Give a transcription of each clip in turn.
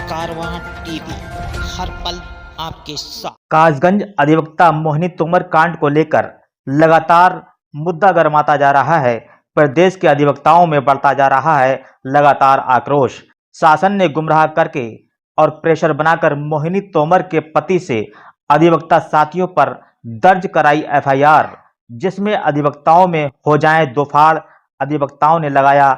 कारवां TV हर पल आपके साथ। कासगंज अधिवक्ता मोहिनी तोमर कांड को लेकर लगातार मुद्दा गरमाता जा रहा है। प्रदेश के अधिवक्ताओं में बढ़ता जा रहा है लगातार आक्रोश। शासन ने गुमराह करके और प्रेशर बनाकर मोहिनी तोमर के पति से अधिवक्ता साथियों पर दर्ज कराई एफआईआर, जिसमें अधिवक्ताओं में हो जाए दो फाड़। अधिवक्ताओं ने लगाया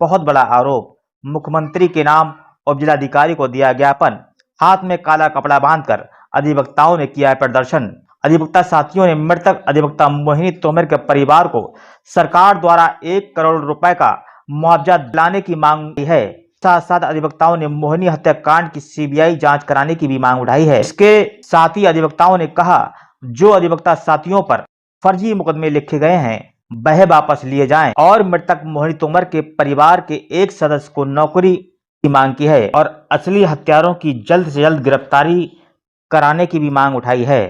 बहुत बड़ा आरोप। मुख्यमंत्री के नाम उपजिलाधिकारी को दिया ज्ञापन। हाथ में काला कपड़ा बांधकर अधिवक्ताओं ने किया प्रदर्शन। अधिवक्ता साथियों ने मृतक अधिवक्ता मोहिनी तोमर के परिवार को सरकार द्वारा 1 करोड़ रुपए का मुआवजा दिलाने की मांग की है। साथ साथ अधिवक्ताओं ने मोहिनी हत्याकांड की सीबीआई जांच कराने की भी मांग उठाई है। इसके साथ ही अधिवक्ताओं ने कहा, जो अधिवक्ता साथियों पर फर्जी मुकदमे लिखे गए हैं वह वापस लिए जाएं और मृतक मोहिनी तोमर के परिवार के एक सदस्य को नौकरी की मांग की है और असली हत्यारों की जल्द से जल्द गिरफ्तारी कराने की भी मांग उठाई है।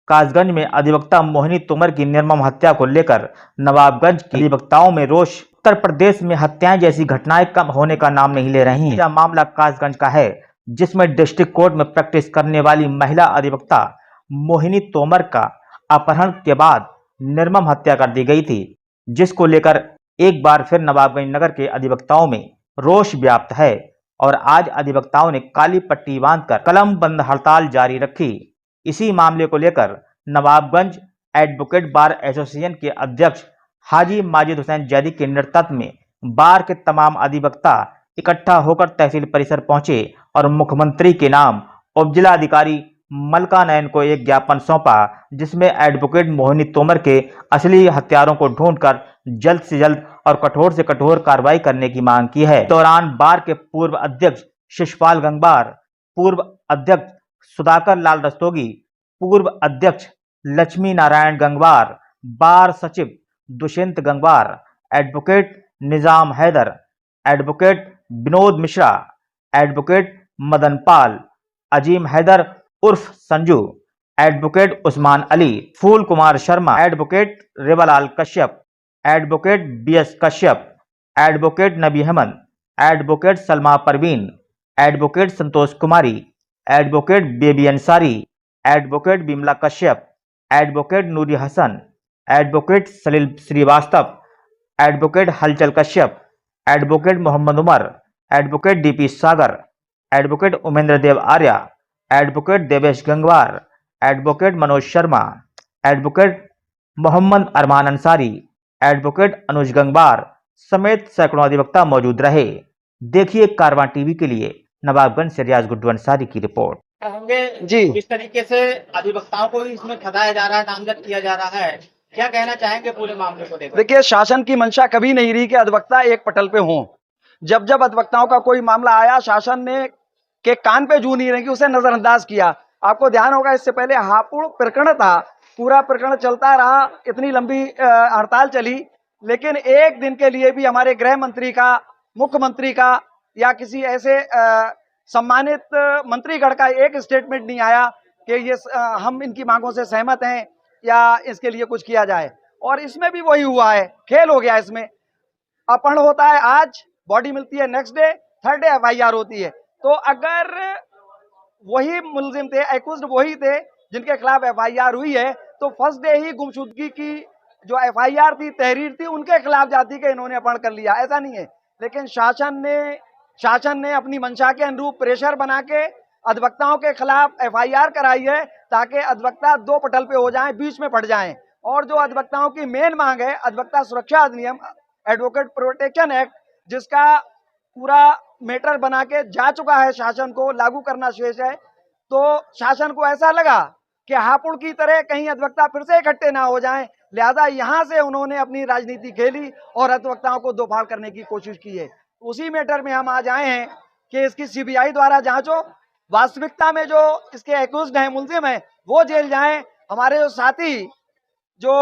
कासगंज में अधिवक्ता मोहिनी तोमर की निर्मम हत्या को लेकर नवाबगंज के अधिवक्ताओं में रोष। उत्तर प्रदेश में हत्याएं जैसी घटनाएं कम होने का नाम नहीं ले रही हैं। यह मामला कासगंज का है, जिसमें डिस्ट्रिक्ट कोर्ट में प्रैक्टिस करने वाली महिला अधिवक्ता मोहिनी तोमर का अपहरण के बाद निर्मम हत्या कर दी गई थी, जिसको लेकर एक बार फिर नवाबगंज नगर के अधिवक्ताओं में रोष व्याप्त है और आज अधिवक्ताओं ने काली पट्टी बांधकर कलम बंद हड़ताल जारी रखी। इसी मामले को लेकर नवाबगंज एडवोकेट बार एसोसिएशन के अध्यक्ष हाजी माजिद हुसैन जैदी के नेतृत्व में बार के तमाम अधिवक्ता इकट्ठा होकर तहसील परिसर पहुंचे और मुख्यमंत्री के नाम उपजिलाधिकारी मलका नयन को एक ज्ञापन सौंपा, जिसमें एडवोकेट मोहिनी तोमर के असली हत्यारों को ढूंढकर जल्द से जल्द और कठोर से कठोर कार्रवाई करने की मांग की है। दौरान बार के पूर्व अध्यक्ष शिशपाल गंगवार, पूर्व अध्यक्ष सुधाकर लाल रस्तोगी, पूर्व अध्यक्ष लक्ष्मी नारायण गंगवार, बार सचिव Dushyant Gangwar, advocate Nizam Haider, advocate Vinod Mishra, advocate Madan Pal, Azeem Haider उर्फ Sanju, advocate Usman Ali, Phool Kumar Sharma, advocate Rewalal Kashyap, advocate BS Kashyap, advocate Nabi Ahmad, advocate Salma Parveen, advocate Santosh Kumari, advocate Baby Ansari, advocate Bimla Kashyap, advocate Noori Hasan, advocate Salil Srivastava, advocate Halchal Kashyap, advocate Mohammad Umar, advocate DP Sagar, advocate Umendra Dev Arya, advocate Devesh Gangwar, advocate Manoj Sharma, advocate Mohammad अरमान अंसारी, एडवोकेट अनुज गंगवार समेत सैकड़ों अधिवक्ता मौजूद रहे। देखिए कारवां टीवी के लिए नवाबगंज से रियाज गुड्डू अंसारी की रिपोर्ट। होंगे जी। किस तरीके से अधिवक्ताओं को इसमें फंसाया जा रहा है, नामजद किया जा रहा है, क्या कहना चाहेंगे पूरे मामले को लेकर? देखिए, शासन की मंशा कभी नहीं रही कि अधिवक्ता एक पटल पे हों। जब जब अधिवक्ताओं का कोई मामला आया, शासन ने के कान पे जू नहीं रही, उसे नजरअंदाज किया। आपको ध्यान होगा, इससे पहले हापुड़ प्रकरण था, पूरा प्रकरण चलता रहा, इतनी लंबी हड़ताल चली, लेकिन एक दिन के लिए भी हमारे गृह मंत्री का, मुख्यमंत्री का या किसी ऐसे सम्मानित मंत्रीगण का एक स्टेटमेंट नहीं आया कि ये हम इनकी मांगों से सहमत हैं या इसके लिए कुछ किया जाए। और इसमें भी वही हुआ है, खेल हो गया। इसमें अपहरण होता है, आज बॉडी मिलती है, next day third day FIR होती है। तो अगर वही मुलजिम थे, एक्यूज्ड वही थे जिनके खिलाफ एफआईआर हुई है, तो फर्स्ट डे ही गुमशुदगी की जो एफआईआर थी, तहरीर थी, उनके खिलाफ जाती कि इन्होंने अपहरण कर लिया, ऐसा नहीं है। लेकिन शासन ने अपनी मंशा के अनुरूप प्रेशर बना के अधिवक्ताओं के खिलाफ एफआईआर कराई है, ताकि अधिवक्ता दो पटल पे हो जाएं, बीच में पड़ जाएं। और जो अधिवक्ताओं की मेन मांग है, अधिवक्ता सुरक्षा अधिनियम, एडवोकेट प्रोटेक्शन एक्ट, जिसका पूरा मैटर बना के जा चुका है, शासन को लागू करना शेष है। तो शासन को ऐसा लगा कि हापुड़ की तरह कहीं अधिवक्ता फिर से इकट्ठे ना हो जाएं, लिहाजा यहां से उन्होंने अपनी राजनीति खेली और अधिवक्ताओं को दो फाड़ करने की कोशिश की है। उसी मैटर में हम आज आए हैं कि इसकी सीबीआई द्वारा जांच हो, वास्तविकता में जो इसके एक्यूज्ड हैं, मुलजिम हैं, वो जेल जाएं। हमारे जो साथी जो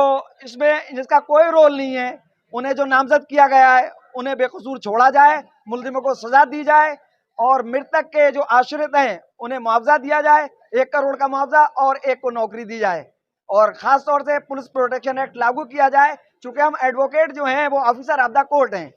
इसमें जिसका कोई रोल नहीं है, उन्हें जो नामजद किया गया है, उन्हें बेकसूर छोड़ा जाए, मुलजिमों को सजा दी जाए और मृतक के जो आश्रित हैं उन्हें मुआवजा दिया जाए, 1 करोड़ का मुआवजा, और एक को नौकरी दी जाए। और खास तौर से पुलिस प्रोटेक्शन एक्ट लागू किया जाए, चूंकि हम एडवोकेट जो हैं वो ऑफिसर ऑफ द कोर्ट हैं।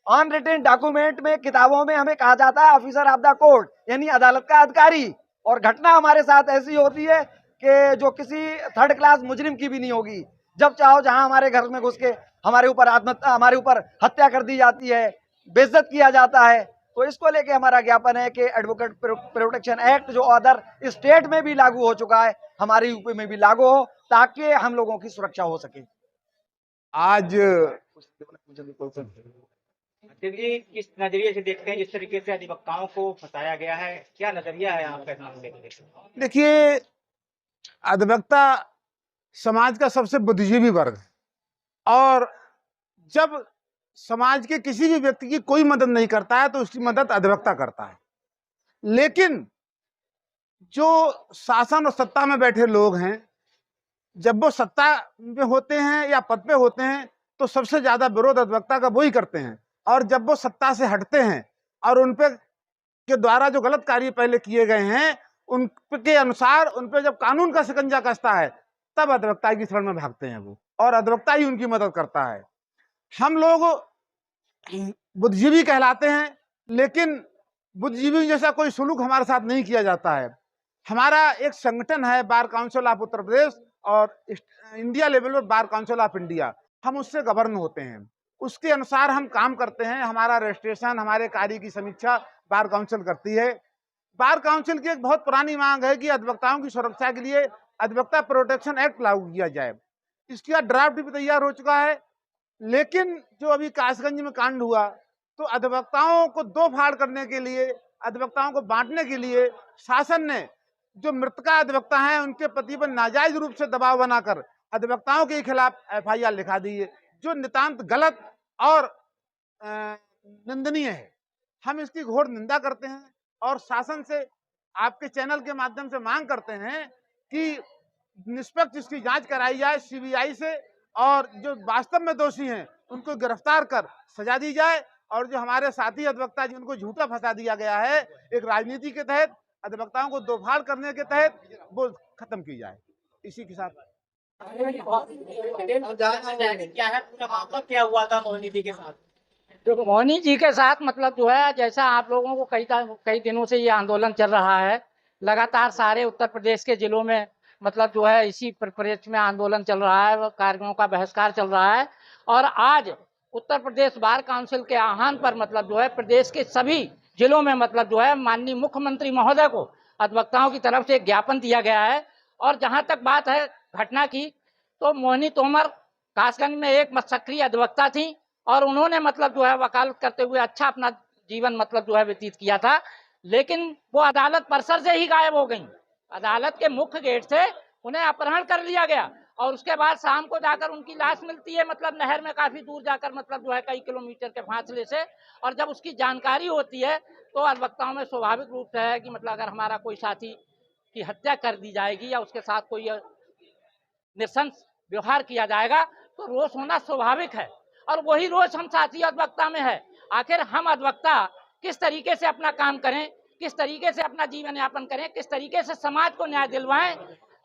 ऑन रिटन डॉक्यूमेंट में, किताबों में हमें कहा जाता है ऑफिसर ऑफ द कोर्ट, यानी अदालत का अधिकारी, और घटना हमारे साथ ऐसी होती है कि जो किसी थर्ड क्लास मुजरिम की भी नहीं होगी। जब चाहो जहां हमारे घर में घुस के हमारे ऊपर हत्या कर दी जाती है, बेइज्जत किया जाता है। तो इसको लेके हमारा ज्ञापन है कि एडवोकेट प्रोटेक्शन एक्ट जो अदर स्टेट में भी लागू हो चुका है, हमारे यूपी में भी लागू हो, ताकि हम लोगों की सुरक्षा हो सके। आज जी, किस नजरिए से देखते हैं जिस तरीके से अधिवक्ताओं को फंसाया गया है, क्या नजरिया है आपका इस मामले को लेकर? देखिए, अधिवक्ता समाज का सबसे बुद्धिजीवी वर्ग है, और जब समाज के किसी भी व्यक्ति की कोई मदद नहीं करता है तो उसकी मदद अधिवक्ता करता है। लेकिन जो शासन और सत्ता में बैठे लोग हैं, जब वो सत्ता में होते हैं या पद पे होते हैं तो सबसे ज्यादा विरोध अधिवक्ता का वही करते हैं, और जब वो सत्ता से हटते हैं और उन पे के द्वारा जो गलत कार्य पहले किए गए हैं उनके अनुसार उन पे जब कानून का शिकंजा कसता है तब अधिवक्ता की शरण में भागते हैं वो, और अधिवक्ता ही उनकी मदद करता है। हम लोग बुद्धिजीवी कहलाते हैं, लेकिन बुद्धिजीवी जैसा कोई सुलूक हमारे साथ नहीं किया जाता है। हमारा एक संगठन है bar council of Uttar Pradesh, और इंडिया लेवल पर बार काउंसिल ऑफ इंडिया, हम उससे गवर्न होते हैं, उसके अनुसार हम काम करते हैं। हमारा रजिस्ट्रेशन, हमारे कार्य की समीक्षा बार काउंसिल करती है। बार काउंसिल की एक बहुत पुरानी मांग है कि अधिवक्ताओं की सुरक्षा के लिए अधिवक्ता प्रोटेक्शन एक्ट लागू किया जाए। इसका ड्राफ्ट भी तैयार हो चुका है, लेकिन जो अभी कासगंज में कांड हुआ तो अधिवक्ताओं को दो फाड़ करने के लिए, अधिवक्ताओं को बांटने के लिए शासन ने जो मृतका अधिवक्ता हैं उनके पति पर नाजायज रूप से दबाव बनाकर अधिवक्ताओं के खिलाफ FIR लिखा दी है, जो नितांत गलत और निंदनीय है। हम इसकी घोर निंदा करते हैं और शासन से आपके चैनल के माध्यम से मांग करते हैं कि निष्पक्ष इसकी जांच कराई जाए CBI से, और जो वास्तव में दोषी हैं उनको गिरफ्तार कर सजा दी जाए, और जो हमारे साथी अधिवक्ता जिनको झूठा फंसा दिया गया है एक राजनीति के तहत, अधिवक्ताओं को दो फाड़ करने के तहत, वो खत्म की जाए। इसी के साथ क्या है पूरा मामला, क्या हुआ था मोहिनी जी के साथ? देखो, मोहिनी जी के साथ मतलब जो है, जैसा आप लोगों को कई दिनों से ये आंदोलन चल रहा है, लगातार सारे उत्तर प्रदेश के जिलों में मतलब जो है इसी परिप्रेक्ष्य में आंदोलन चल रहा है, कार्यों का बहिष्कार चल रहा है। और आज उत्तर प्रदेश बार काउंसिल के आह्वान पर मतलब जो है प्रदेश के सभी जिलों में मतलब जो है माननीय मुख्यमंत्री महोदय को अधिवक्ताओं की तरफ से एक ज्ञापन दिया गया है। और जहां तक बात है घटना की, तो मोहिनी तोमर कासगंज में एक सक्रिय अधिवक्ता थी, और उन्होंने मतलब जो है वकालत करते हुए अच्छा अपना जीवन मतलब जो है व्यतीत किया था। लेकिन वो अदालत परिसर से ही गायब हो गई। अदालत के मुख्य गेट से उन्हें अपहरण कर लिया गया, और उसके बाद शाम को जाकर उनकी लाश मिलती है मतलब नहर में काफी दूर जाकर मतलब जो है कई किलोमीटर के फासले से। और जब उसकी जानकारी होती है तो अधिवक्ताओं में स्वाभाविक रूप से है कि मतलब अगर हमारा कोई साथी की हत्या कर दी जाएगी या उसके साथ कोई नृशंस व्यवहार किया जाएगा तो रोष होना स्वाभाविक है, और वही रोष हम साथी अधिवक्ता में है। आखिर हम अधिवक्ता किस तरीके से अपना काम करें, किस तरीके से अपना जीवन यापन करें, किस तरीके से समाज को न्याय दिलवाएं।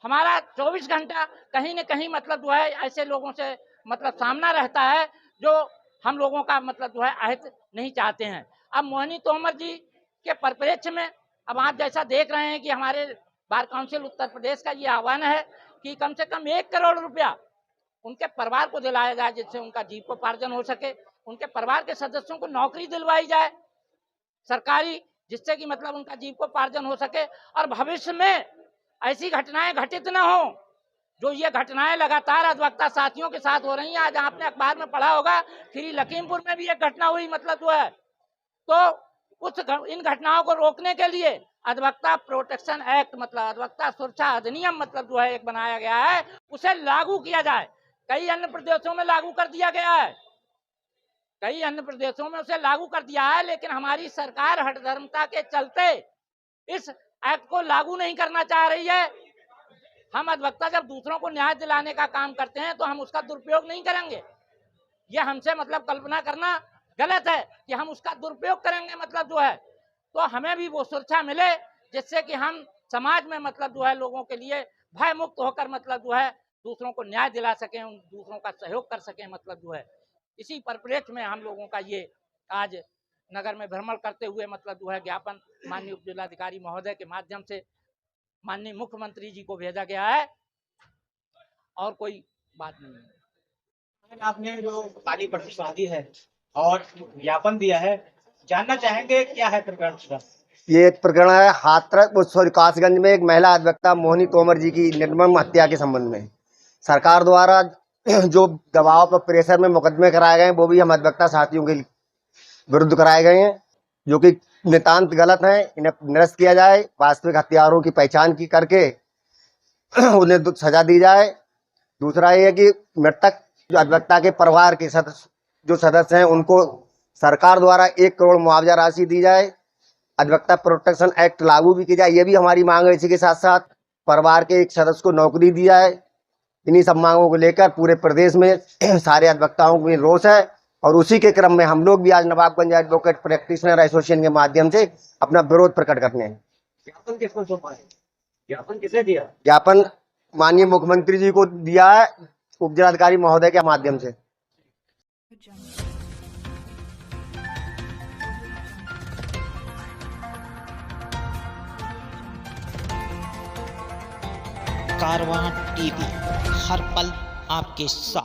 हमारा 24 घंटा कहीं न कहीं मतलब जो है ऐसे लोगों से मतलब सामना रहता है जो हम लोगों का मतलब जो है अहित नहीं चाहते हैं। अब मोहिनी तोमर जी के परिप्रेक्ष्य में अब आप जैसा देख रहे हैं कि हमारे बार काउंसिल उत्तर प्रदेश का ये आह्वान है कि कम से कम 1 करोड़ रुपया उनके परिवार को दिलाया जाए, जिससे उनका जीविकोपार्जन हो सके, उनके परिवार के सदस्यों को नौकरी दिलवाई जाए सरकारी, जिससे कि मतलब उनका जीविकोपार्जन हो सके, और भविष्य में ऐसी घटनाएं घटित न हो जो ये घटनाएं लगातार अधिवक्ता साथियों के साथ हो रही हैं। आज आपने अखबार में पढ़ा होगा श्री लखीमपुर में भी एक घटना हुई मतलब जो है, तो इन घटनाओं को रोकने के लिए अधिवक्ता प्रोटेक्शन एक्ट मतलब अधिवक्ता सुरक्षा अधिनियम मतलब जो है एक बनाया गया है, उसे लागू किया जाए। कई अन्य प्रदेशों में लागू कर दिया गया है, कई अन्य प्रदेशों में उसे लागू कर दिया है, लेकिन हमारी सरकार हठधर्मता के चलते इस एक्ट को लागू नहीं करना चाह रही है। हम अधिवक्ता जब दूसरों को न्याय दिलाने का काम करते हैं तो हम उसका दुरुपयोग नहीं करेंगे। यह हमसे मतलब कल्पना करना गलत है कि हम उसका दुरुपयोग करेंगे मतलब जो है, तो हमें भी वो सुरक्षा मिले जिससे कि हम समाज में मतलब जो है लोगों के लिए भय मुक्त होकर मतलब जो है दूसरों को न्याय दिला सकें, दूसरों का सहयोग कर सकें मतलब जो है। इसी परिप्रेक्ष्य में हम लोगों का ये आज नगर में भ्रमण करते हुए मतलब जो है ज्ञापन माननीय उप जिलाधिकारी महोदय के माध्यम से माननीय मुख्यमंत्री जी को भेजा गया है और कोई बात नहीं है। आपने जो काली पर्ची बांधी है और ज्ञापन दिया है, जानना चाहेंगे क्या है प्रकरण का? ये एक प्रकरण है हाथरस कासगंज में एक महिला अधिवक्ता मोहिनी तोमर जी की निर्मम हत्या के संबंध में सरकार द्वारा जो दबाव पर प्रेशर में मुकदमे कराए गए हैं वो भी हम अधिवक्ता साथियों के विरुद्ध कराए गए हैं, जो कि नितांत गलत है। इन्हें निरस्त किया जाए, वास्तविक हत्यारों की पहचान की करके उन्हें सजा दी जाए। दूसरा ये है कि मृतक जो अधिवक्ता के परिवार के सदस्य हैं उनको सरकार द्वारा 1 करोड़ मुआवजा राशि दी जाए। अधिवक्ता प्रोटेक्शन एक्ट लागू भी की जाए, ये भी हमारी मांग है। इसी के साथ साथ परिवार के एक सदस्य को नौकरी दी जाए। इन्हीं सब मांगों को लेकर पूरे प्रदेश में सारे अधिवक्ताओं में रोष है और उसी के क्रम में हम लोग भी आज नवाबगंज एडवोकेट प्रैक्टिशनर एसोसिएशन के माध्यम से अपना विरोध प्रकट करने हैं। ज्ञापन किसको सौंपा है? ज्ञापन किसे दिया? ज्ञापन माननीय मुख्यमंत्री जी को दिया है उप जिलाधिकारी महोदय के माध्यम से। कारवां टीवी, हर पल आपके साथ।